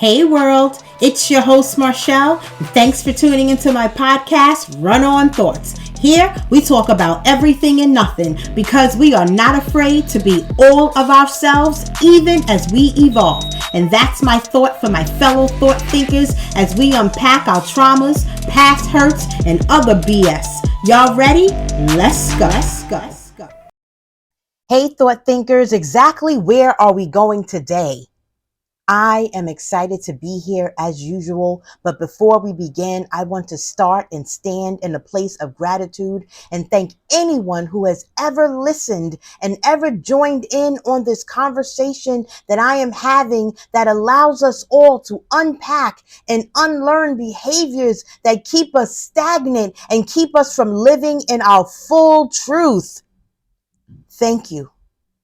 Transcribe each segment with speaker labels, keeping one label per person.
Speaker 1: Hey world, it's your host Marshall. Thanks for tuning into my podcast, Run On Thoughts. Here we talk about everything and nothing because we are not afraid to be all of ourselves even as we evolve. And that's my thought for my fellow thought thinkers as we unpack our traumas, past hurts, and other BS. Y'all ready? Let's go. Hey thought thinkers, exactly where are we going today? I am excited to be here as usual, but before we begin, I want to start and stand in a place of gratitude and thank anyone who has ever listened and ever joined in on this conversation that I am having that allows us all to unpack and unlearn behaviors that keep us stagnant and keep us from living in our full truth. Thank you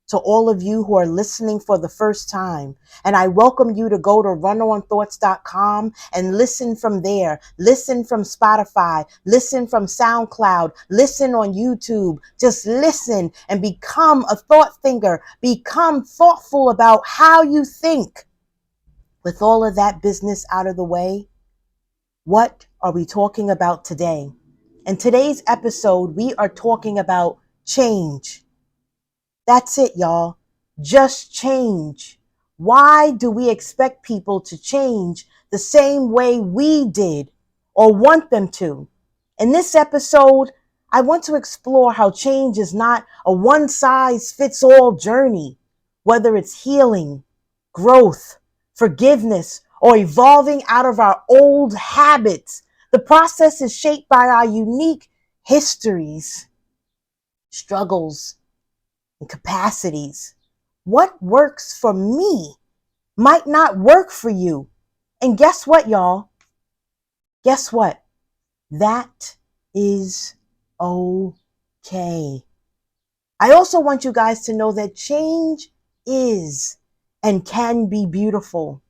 Speaker 1: to all of you who are listening for the first time. And I welcome you to go to runONthoughts.com and listen from there. Listen from Spotify. Listen from SoundCloud. Listen on YouTube. Just listen and become a thought thinker. Become thoughtful about how you think. With all of that business out of the way, what are we talking about today? In today's episode, we are talking about change. That's it, y'all. Just change. Why do we expect people to change the same way we did or want them to? In this episode, I want to explore how change is not a one-size-fits-all journey, whether it's healing, growth, forgiveness, or evolving out of our old habits. The process is shaped by our unique histories, struggles, and capacities. What works for me might not work for you. And guess what, y'all? Guess what? That is okay. I also want you guys to know that change is and can be beautiful,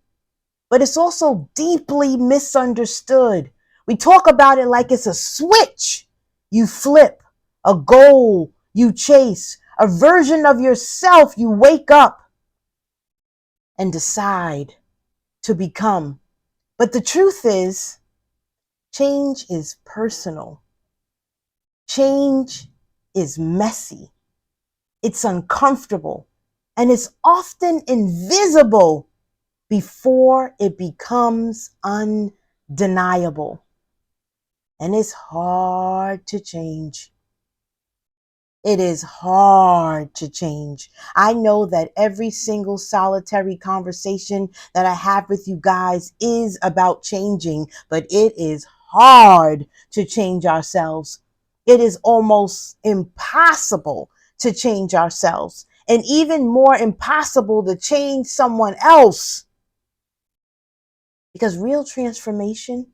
Speaker 1: but it's also deeply misunderstood. We talk about it like it's a switch you flip, a goal you chase, a version of yourself you wake up and decide to become. But the truth is, change is personal. Change is messy. It's uncomfortable. And it's often invisible before it becomes undeniable. And it's hard to change. It is hard to change. I know that every single solitary conversation that I have with you guys is about changing, but it is hard to change ourselves. It is almost impossible to change ourselves, and even more impossible to change someone else. Because real transformation,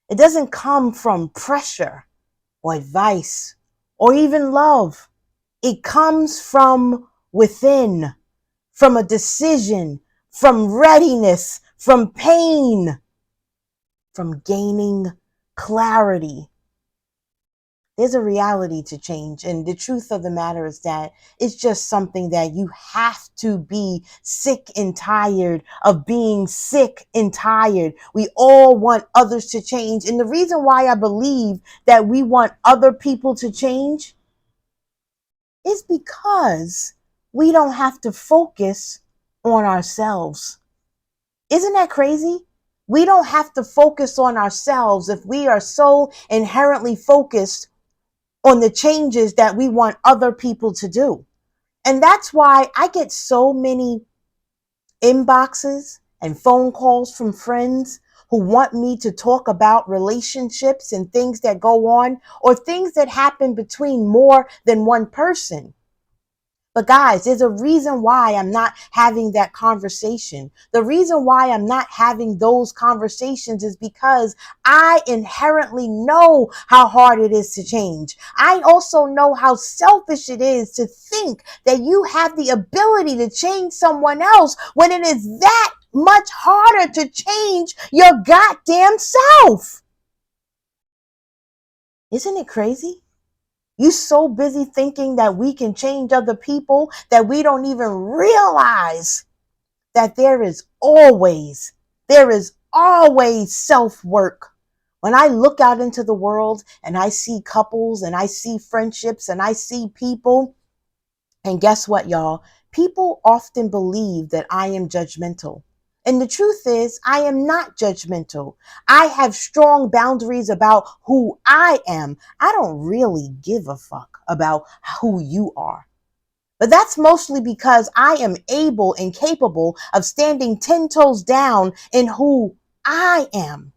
Speaker 1: it doesn't come from pressure or advice or even love. It comes from within, from a decision, from readiness, from pain, from gaining clarity. There's a reality to change, and the truth of the matter is that it's just something that you have to be sick and tired of being sick and tired. We all want others to change, and the reason why I believe that we want other people to change is because we don't have to focus on ourselves. Isn't that crazy? We don't have to focus on ourselves if we are so inherently focused on the changes that we want other people to do. And that's why I get so many inboxes and phone calls from friends who want me to talk about relationships and things that go on or things that happen between more than one person. But guys, there's a reason why I'm not having that conversation. The reason why I'm not having those conversations is because I inherently know how hard it is to change. I also know how selfish it is to think that you have the ability to change someone else when it is that much harder to change your goddamn self. Isn't it crazy? You so busy thinking that we can change other people that we don't even realize that there is always There is always self-work. When I look out into the world and I see couples and I see friendships and I see people, and guess what, y'all? People often believe that I am judgmental. And the truth is, I am not judgmental. I have strong boundaries about who I am. I don't really give a fuck about who you are. But that's mostly because I am able and capable of standing 10 toes down in who I am.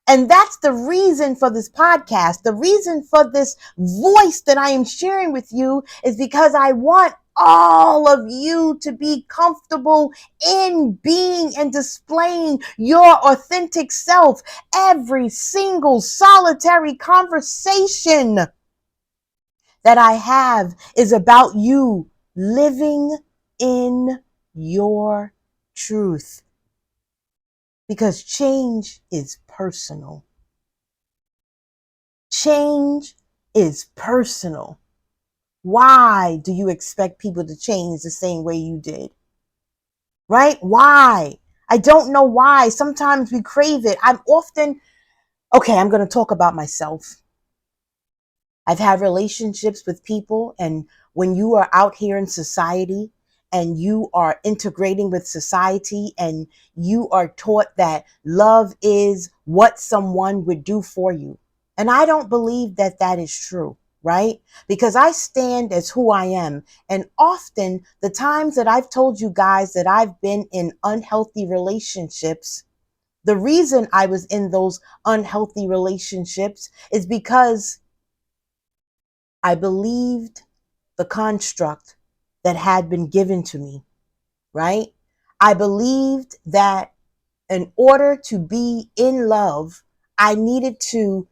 Speaker 1: And that's the reason for this podcast. The reason for this voice that I am sharing with you is because I want all of you to be comfortable in being and displaying your authentic self. Every single solitary conversation that I have is about you living in your truth, because change is personal. Change is personal. Why do you expect people to change the same way you did? Right? Why? I don't know why. Sometimes we crave it. I'm going to talk about myself. I've had relationships with people, and when you are out here in society and you are integrating with society and you are taught that love is what someone would do for you. And I don't believe that that is true, right? Because I stand as who I am. And often the times that I've told you guys that I've been in unhealthy relationships, the reason I was in those unhealthy relationships is because I believed the construct that had been given to me, right? I believed that in order to be in love, I needed to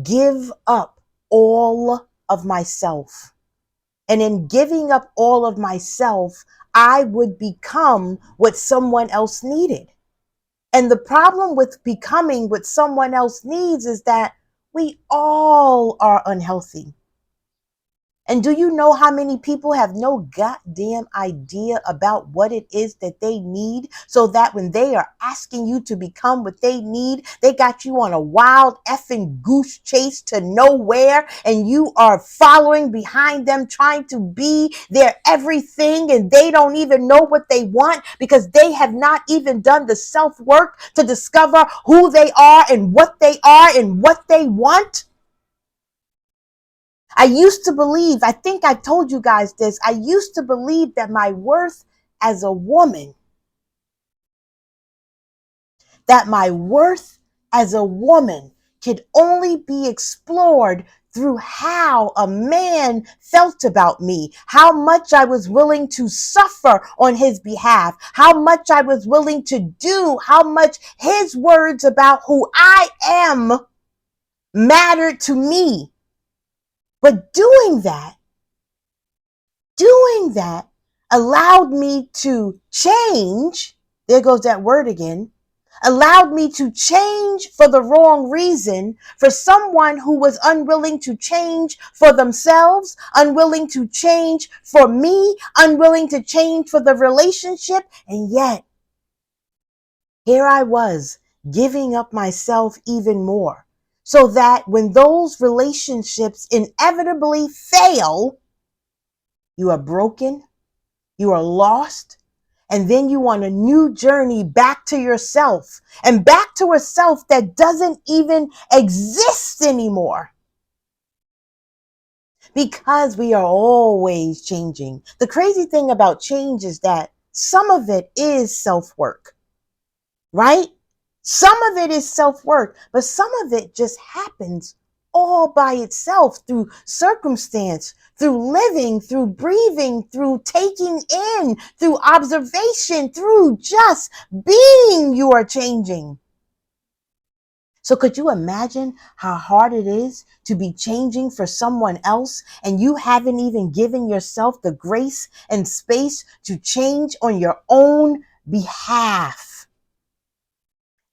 Speaker 1: give up all of myself. And in giving up all of myself, I would become what someone else needed. And the problem with becoming what someone else needs is that we all are unhealthy. And do you know how many people have no goddamn idea about what it is that they need, so that when they are asking you to become what they need, they got you on a wild effing goose chase to nowhere, and you are following behind them trying to be their everything, and they don't even know what they want because they have not even done the self-work to discover who they are and what they are and what they want? I used to believe, I think I told you guys this, I used to believe that my worth as a woman, could only be explored through how a man felt about me, how much I was willing to suffer on his behalf, how much I was willing to do, how much his words about who I am mattered to me. But doing that allowed me to change. There goes that word again. Allowed me to change for the wrong reason, for someone who was unwilling to change for themselves, unwilling to change for me, unwilling to change for the relationship. And yet, here I was giving up myself even more, so that when those relationships inevitably fail, you are broken, you are lost, and then you want a new journey back to yourself, and back to a self that doesn't even exist anymore. Because we are always changing. The crazy thing about change is that some of it is self-work, right? Some of it is self-work, but some of it just happens all by itself, through circumstance, through living, through breathing, through taking in, through observation, through just being. You are changing. So could you imagine how hard it is to be changing for someone else, and you haven't even given yourself the grace and space to change on your own behalf?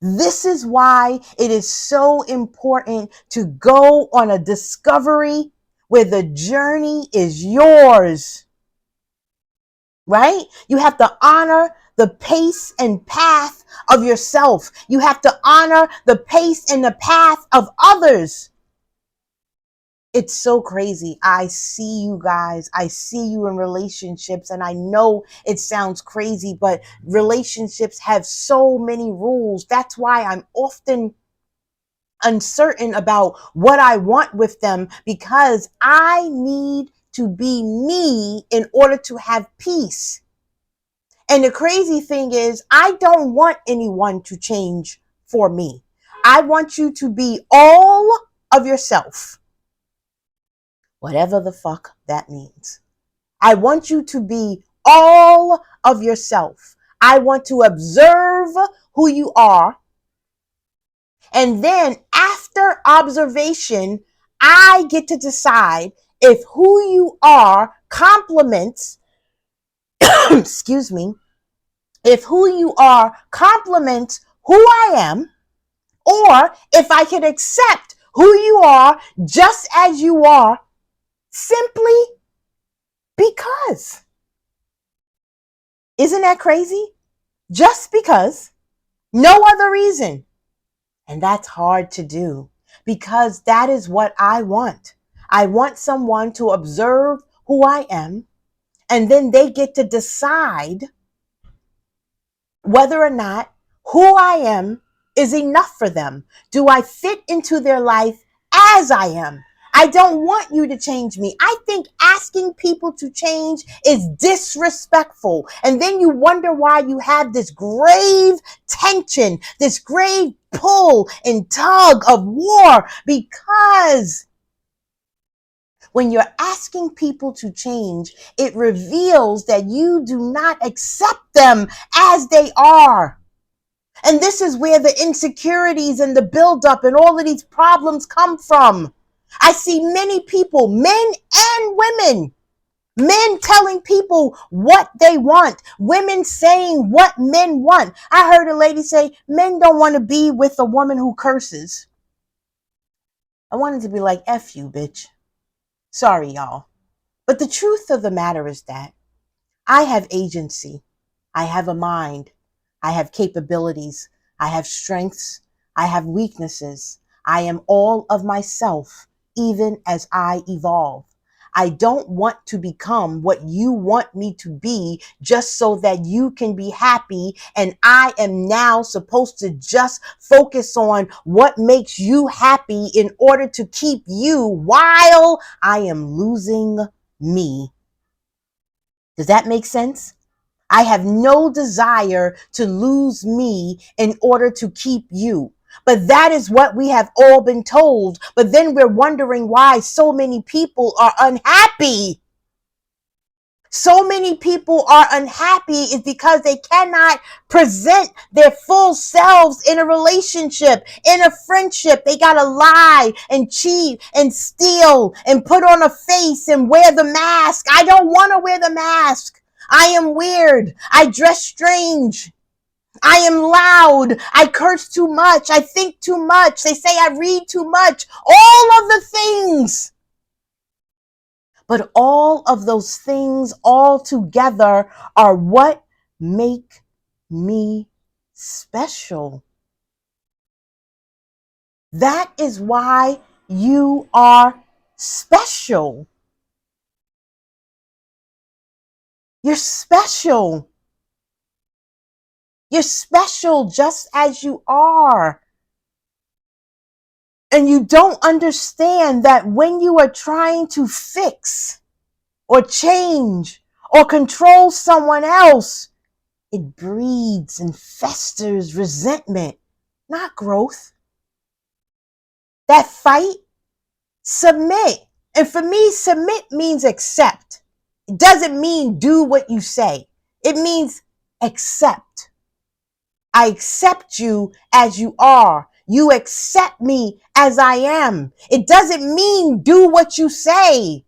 Speaker 1: This is why it is so important to go on a discovery where the journey is yours, right? You have to honor the pace and path of yourself. You have to honor the pace and the path of others. It's so crazy. I see you guys. I see you in relationships, and I know it sounds crazy, but relationships have so many rules. That's why I'm often uncertain about what I want with them, because I need to be me in order to have peace. And the crazy thing is, I don't want anyone to change for me. I want you to be all of yourself, whatever the fuck that means. I want you to be all of yourself. I want to observe who you are. And then after observation, I get to decide if who you are complements, excuse me, if who you are complements who I am, or if I can accept who you are just as you are, simply because. Isn't that crazy? Just because. No other reason. And that's hard to do, because that is what I want. I want someone to observe who I am, and then they get to decide whether or not who I am is enough for them. Do I fit into their life as I am? I don't want you to change me. I think asking people to change is disrespectful. And then you wonder why you have this grave tension, this grave pull and tug of war, because when you're asking people to change, it reveals that you do not accept them as they are. And this is where the insecurities and the buildup and all of these problems come from. I see many people, men and women, men telling people what they want, women saying what men want. I heard a lady say, men don't want to be with a woman who curses. I wanted to be like, F you, bitch. Sorry, y'all. But the truth of the matter is that I have agency. I have a mind. I have capabilities. I have strengths. I have weaknesses. I am all of myself, even as I evolve. I don't want to become what you want me to be just so that you can be happy. And I am now supposed to just focus on what makes you happy in order to keep you while I am losing me. Does that make sense? I have no desire to lose me in order to keep you. But that is what we have all been told. But then we're wondering why so many people are unhappy. So many people are unhappy is because they cannot present their full selves in a relationship, in a friendship. They got to lie and cheat and steal and put on a face and wear the mask. I don't want to wear the mask. I am weird. I dress strange. I am loud. I curse too much. I think too much. They say I read too much. All of the things. But all of those things all together are what make me special. That is why you are special. You're special. You're special just as you are. And you don't understand that when you are trying to fix or change or control someone else, it breeds and festers resentment, not growth. That fight, submit. And for me, submit means accept. It doesn't mean do what you say. It means accept. I accept you as you are. You accept me as I am. It doesn't mean do what you say.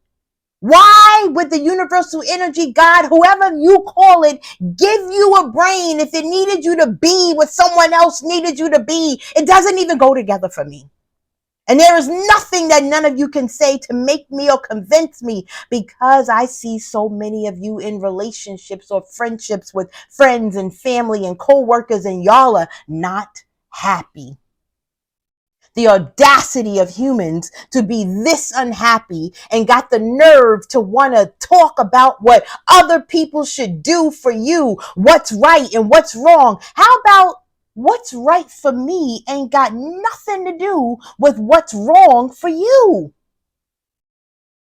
Speaker 1: Why would the universal energy, God, whoever you call it, give you a brain if it needed you to be what someone else needed you to be? It doesn't even go together for me. And there is nothing that none of you can say to make me or convince me, because I see so many of you in relationships or friendships with friends and family and co-workers, and y'all are not happy. The audacity of humans to be this unhappy and got the nerve to want to talk about what other people should do for you, what's right and what's wrong. How about what's right for me ain't got nothing to do with what's wrong for you?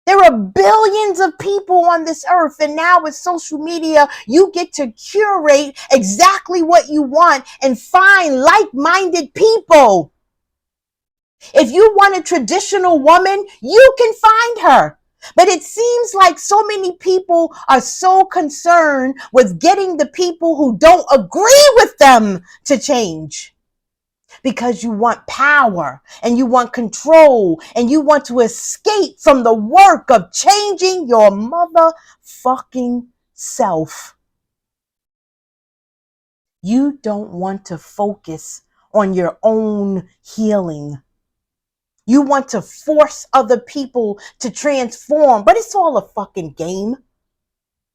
Speaker 1: There are billions of people on this earth, and now with social media, you get to curate exactly what you want and find like-minded people. If you want a traditional woman, you can find her. But it seems like so many people are so concerned with getting the people who don't agree with them to change, because you want power and you want control and you want to escape from the work of changing your motherfucking self. You don't want to focus on your own healing. You want to force other people to transform, but it's all a fucking game.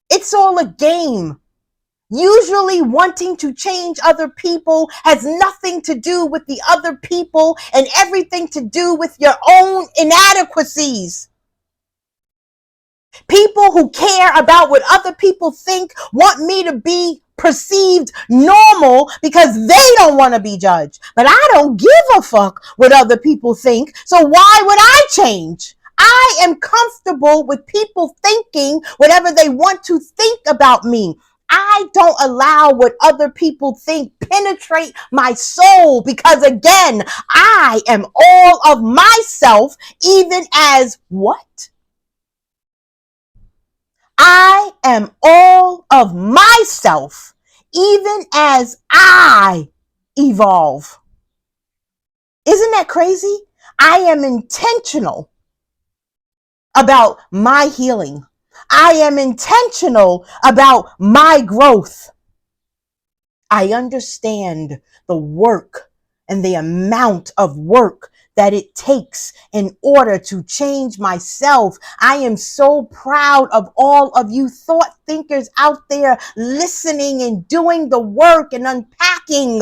Speaker 1: It's all a game. Usually wanting to change other people has nothing to do with the other people and everything to do with your own inadequacies. People who care about what other people think want me to be perceived normal because they don't want to be judged. But I don't give a fuck what other people think. So why would I change? I am comfortable with people thinking whatever they want to think about me. I don't allow what other people think penetrate my soul, because again, I am all of myself, even as what? I am all of myself, even as I evolve. Isn't that crazy? I am intentional about my healing. I am intentional about my growth. I understand the work and the amount of work that it takes in order to change myself. I am so proud of all of you thought thinkers out there listening and doing the work and unpacking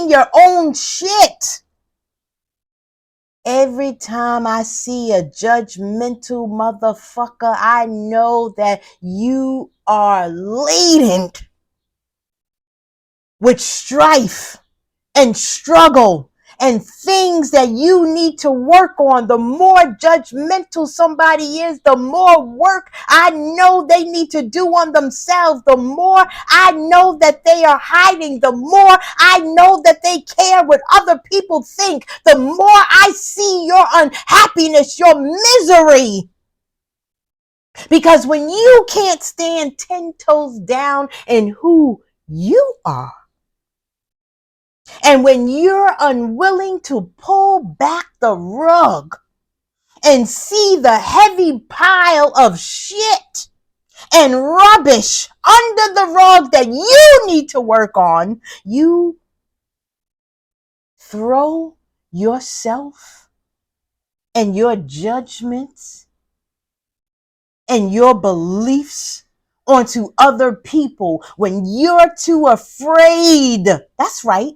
Speaker 1: your own shit. Every time I see a judgmental motherfucker, I know that you are laden with strife and struggle and things that you need to work on. The more judgmental somebody is, the more work I know they need to do on themselves. The more I know that they are hiding, the more I know that they care what other people think, the more I see your unhappiness, your misery. Because when you can't stand 10 toes down in who you are, and when you're unwilling to pull back the rug and see the heavy pile of shit and rubbish under the rug that you need to work on, you throw yourself and your judgments and your beliefs onto other people when you're too afraid. That's right.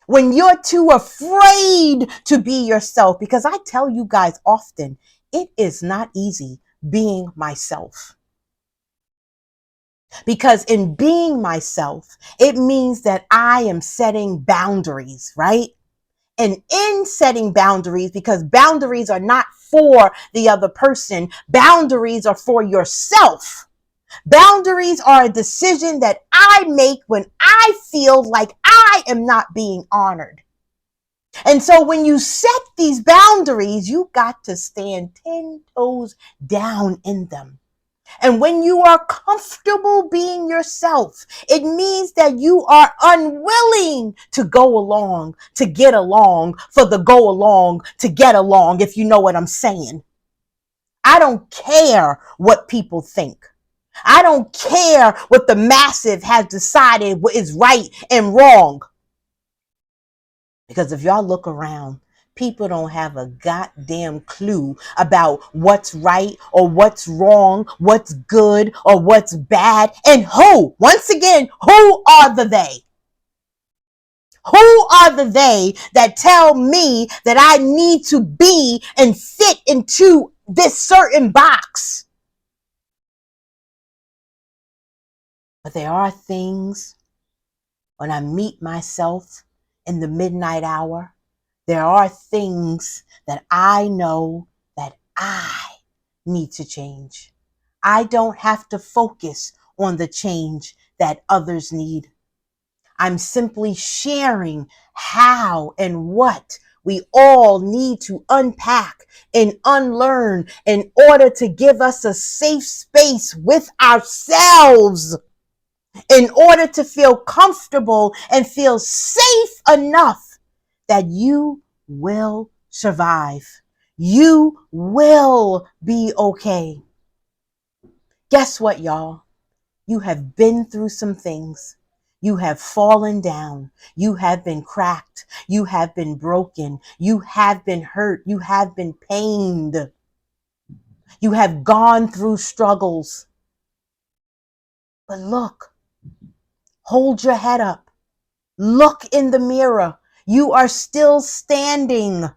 Speaker 1: When you're too afraid to be yourself, because I tell you guys often, it is not easy being myself. Because in being myself, it means that I am setting boundaries, right? And in setting boundaries, because boundaries are not for the other person, boundaries are for yourself. Boundaries are a decision that I make when I feel like I am not being honored. And so when you set these boundaries, you got to stand 10 toes down in them. And when you are comfortable being yourself, it means that you are unwilling to go along, to get along, for the go along, to get along, if you know what I'm saying. I don't care what people think. I don't care what the massive has decided what is right and wrong. Because if y'all look around, people don't have a goddamn clue about what's right or what's wrong, what's good or what's bad. And who, once again, who are the they? Who are the they that tell me that I need to be and fit into this certain box? But there are things when I meet myself in the midnight hour, there are things that I know that I need to change. I don't have to focus on the change that others need. I'm simply sharing how and what we all need to unpack and unlearn in order to give us a safe space with ourselves, in order to feel comfortable and feel safe enough that you will survive. You will be okay. Guess what, y'all? You have been through some things. You have fallen down. You have been cracked. You have been broken. You have been hurt. You have been pained. You have gone through struggles. But look, hold your head up. Look in the mirror. You are still standing.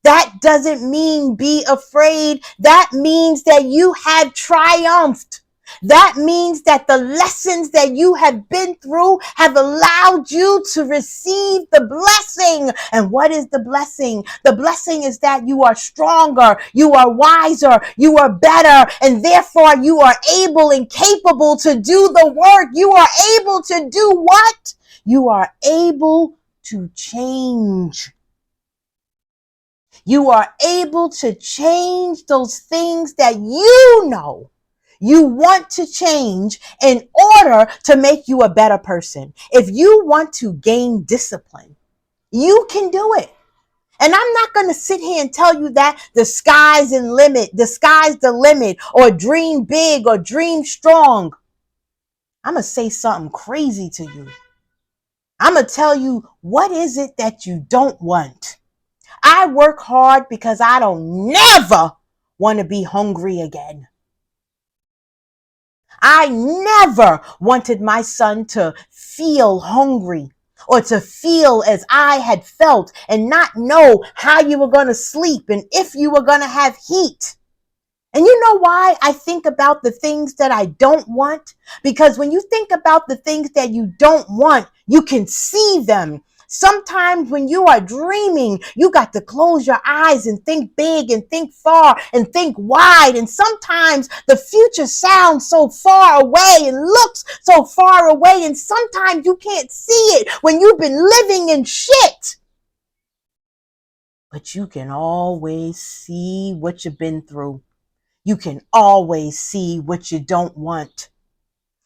Speaker 1: That doesn't mean be afraid. That means that you have triumphed. That means that the lessons that you have been through have allowed you to receive the blessing. And what is the blessing? The blessing is that you are stronger, you are wiser, you are better, and therefore you are able and capable to do the work. You are able to do what? You are able to change. You are able to change those things that you know you want to change in order to make you a better person. If you want to gain discipline, you can do it. And I'm not going to sit here and tell you that the sky's the limit, or dream big or dream strong. I'm going to say something crazy to you. I'm going to tell you, what is it that you don't want? I work hard because I don't never want to be hungry again. I never wanted my son to feel hungry or to feel as I had felt and not know how you were going to sleep and if you were going to have heat. And you know why I think about the things that I don't want? Because when you think about the things that you don't want, you can see them. Sometimes when you are dreaming, you got to close your eyes and think big and think far and think wide. And sometimes the future sounds so far away and looks so far away. And sometimes you can't see it when you've been living in shit. But you can always see what you've been through. You can always see what you don't want.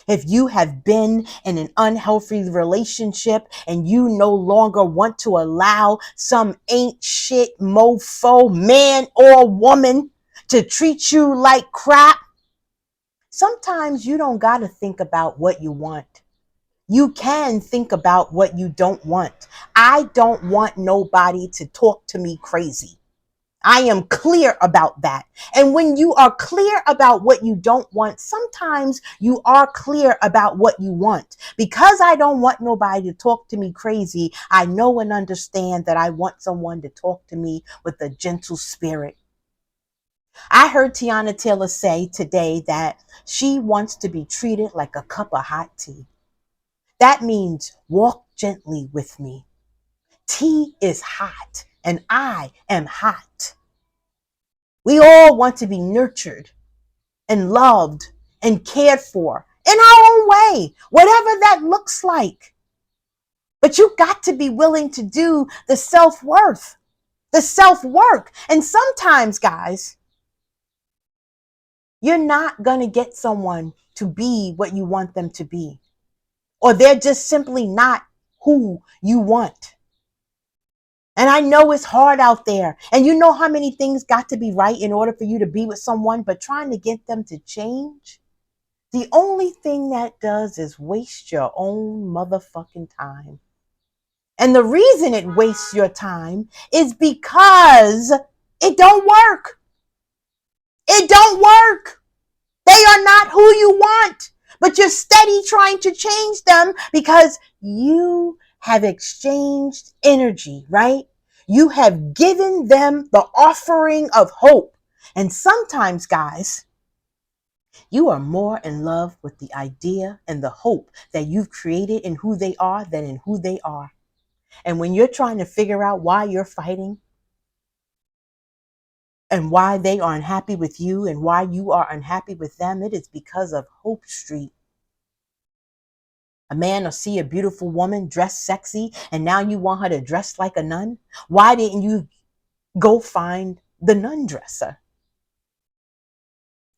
Speaker 1: If you have been in an unhealthy relationship and you no longer want to allow some ain't shit mofo man or woman to treat you like crap, sometimes you don't got to think about what you want. You can think about what you don't want. I don't want nobody to talk to me crazy. I am clear about that. And when you are clear about what you don't want, sometimes you are clear about what you want. Because I don't want nobody to talk to me crazy, I know and understand that I want someone to talk to me with a gentle spirit. I heard Tiana Taylor say today that she wants to be treated like a cup of hot tea. That means walk gently with me. Tea is hot and I am hot. We all want to be nurtured and loved and cared for in our own way, whatever that looks like. But you got to be willing to do the self-worth, the self-work. And sometimes, guys, you're not going to get someone to be what you want them to be, or they're just simply not who you want. And I know it's hard out there. And you know how many things got to be right in order for you to be with someone, but trying to get them to change, the only thing that does is waste your own motherfucking time. And the reason it wastes your time is because it don't work. It don't work. They are not who you want, but you're steady trying to change them because you have exchanged energy, right? You have given them the offering of hope. And sometimes, guys, you are more in love with the idea and the hope that you've created in who they are than in who they are. And when you're trying to figure out why you're fighting and why they are unhappy with you and why you are unhappy with them, it is because of Hope Street. A man will see a beautiful woman dressed sexy and now you want her to dress like a nun. Why didn't you go find the nun dresser?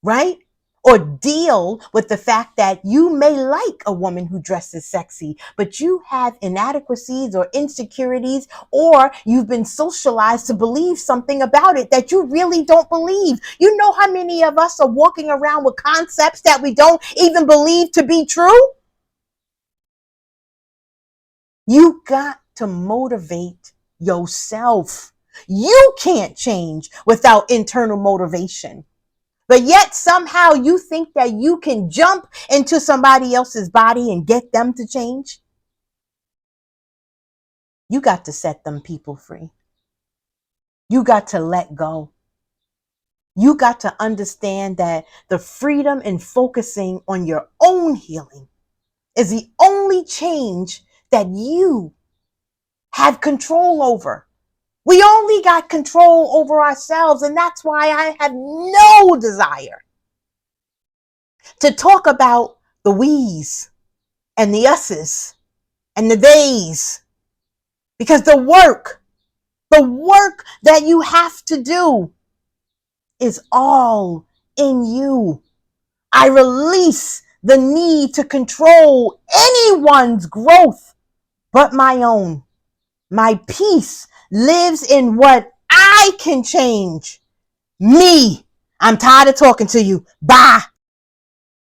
Speaker 1: Right? Or deal with the fact that you may like a woman who dresses sexy, but you have inadequacies or insecurities, or you've been socialized to believe something about it that you really don't believe. You know how many of us are walking around with concepts that we don't even believe to be true? You got to motivate yourself. You can't change without internal motivation. But yet somehow you think that you can jump into somebody else's body and get them to change. You got to set them people free. You got to let go. You got to understand that the freedom in focusing on your own healing is the only change that you have control over. We only got control over ourselves, and that's why I have no desire to talk about the we's and the us's and the they's, because the work that you have to do is all in you. I release the need to control anyone's growth but my own. My peace lives in what I can change. Me. I'm tired of talking to you. Bye.